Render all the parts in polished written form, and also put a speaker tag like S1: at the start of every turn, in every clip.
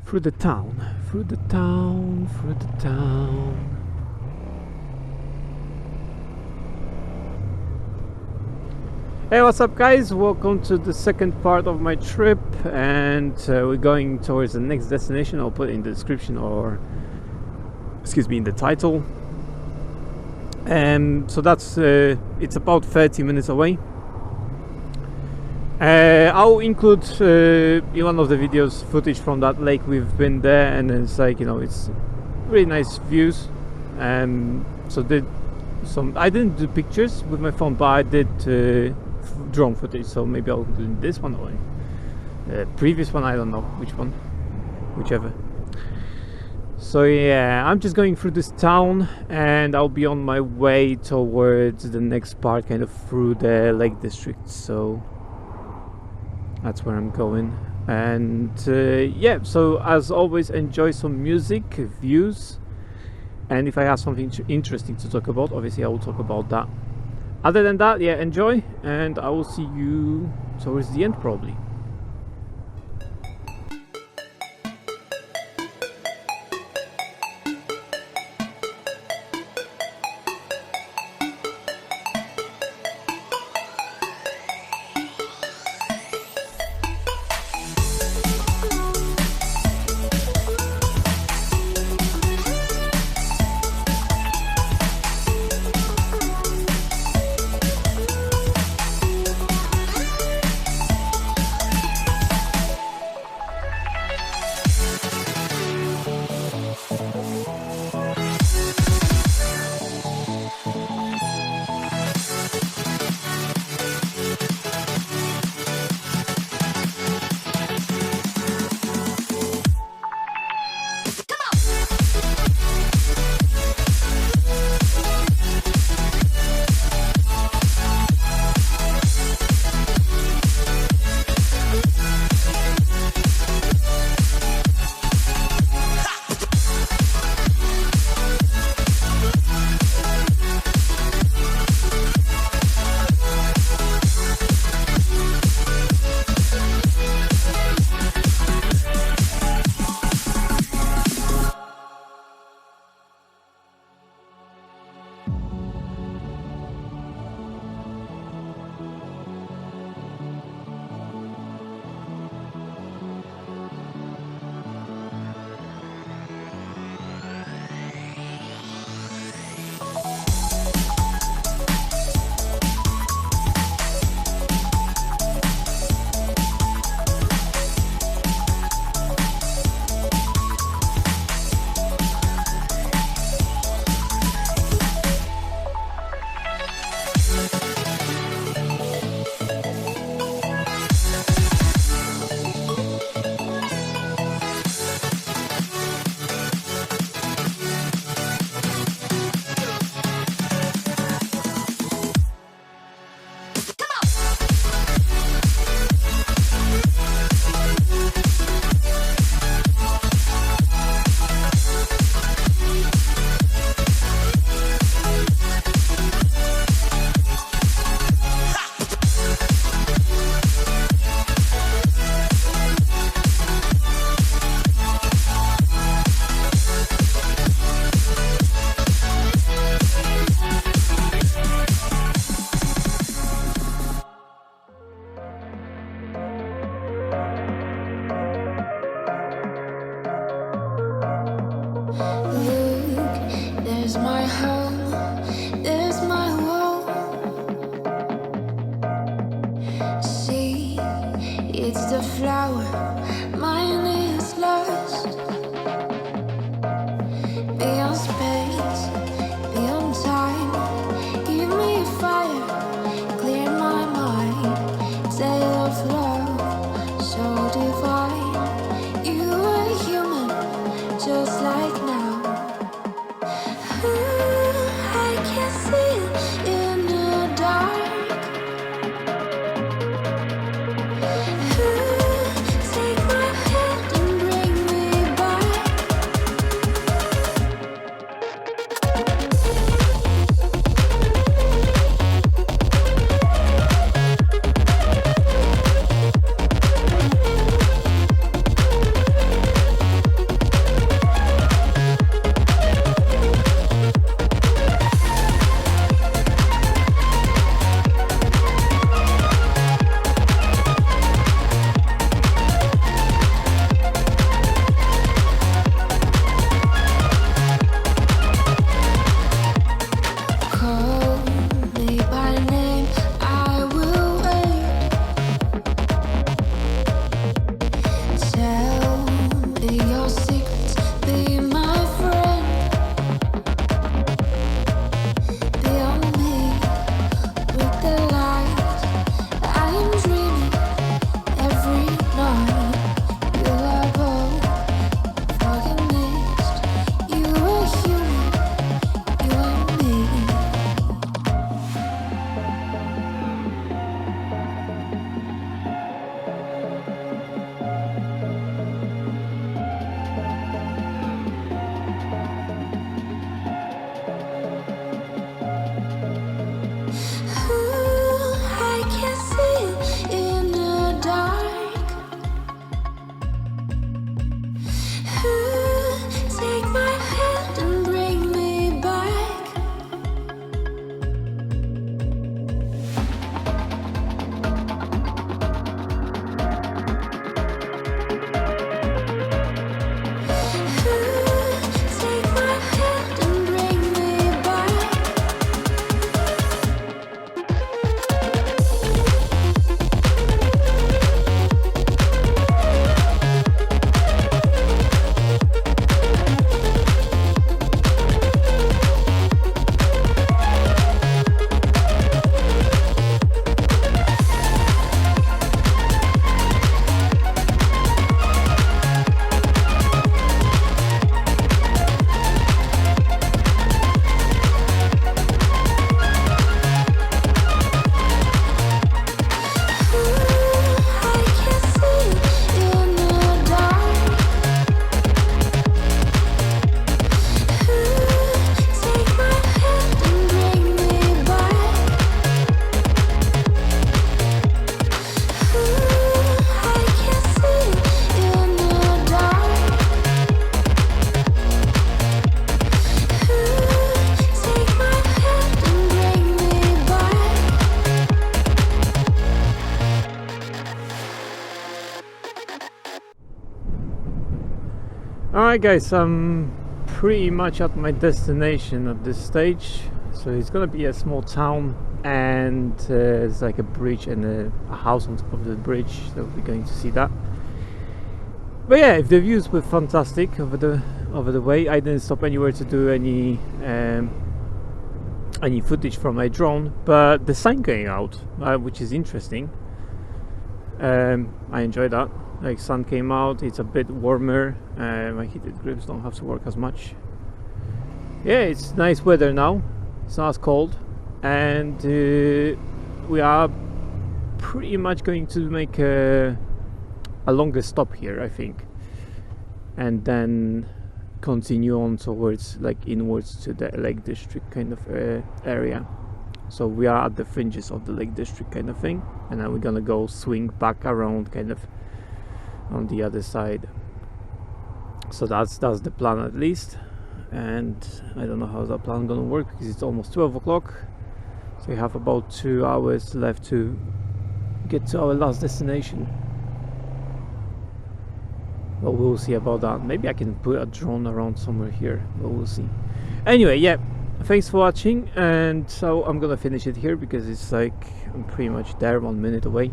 S1: through the town, through the town, through the town. Hey, what's up guys? Welcome to the second part of my trip, and we're going towards the next destination. I'll put it in the description, or in the title. So that's it's about 30 minutes away. I'll include in one of the videos footage from that lake. We've been there, and it's like, it's really nice views. So I didn't do pictures with my phone, but I did drone footage, so maybe I'll do this one or previous one, I don't know which one, whichever. So yeah, I'm just going through this town, and I'll be on my way towards the next part, kind of through the Lake District. So that's where I'm going. And yeah, so as always, enjoy some music, views, and if I have something interesting to talk about, obviously I will talk about that. Other than that, yeah, enjoy, and I will see you towards the end probably.
S2: Take my hand.
S1: Alright guys, I'm pretty much at my destination at this stage. So it's gonna be a small town, and it's like a bridge and a house on top of the bridge, so we're going to see that. But yeah, if the views were fantastic over the way, I didn't stop anywhere to do any footage from my drone, but the sun came out, which is interesting. I enjoyed that. Like, sun came out, it's a bit warmer, my heated grips don't have to work as much. Yeah, it's nice weather now, it's not as cold, and we are pretty much going to make a longer stop here, I think, and then continue on towards, like, inwards to the Lake District kind of area. So we are at the fringes of the Lake District kind of thing, and then we're gonna go swing back around kind of on the other side. So that's the plan at least, and I don't know how that plan gonna work because it's almost 12 o'clock, so we have about 2 hours left to get to our last destination. But we'll see about that. Maybe I can put a drone around somewhere here, but we'll see. Anyway, yeah, thanks for watching, and so I'm gonna finish it here because it's like I'm pretty much there, 1 minute away.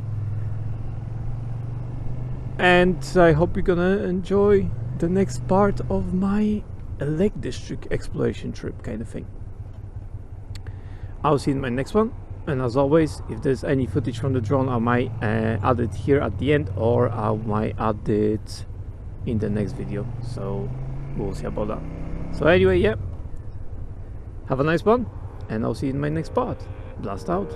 S1: And I hope you're gonna enjoy the next part of my Lake District exploration trip kind of thing. I'll see you in my next one, and as always, if there's any footage from the drone, I might add it here at the end, or I might add it in the next video, so we'll see about that. So anyway, yeah, have a nice one, and I'll see you in my next part. Blast out.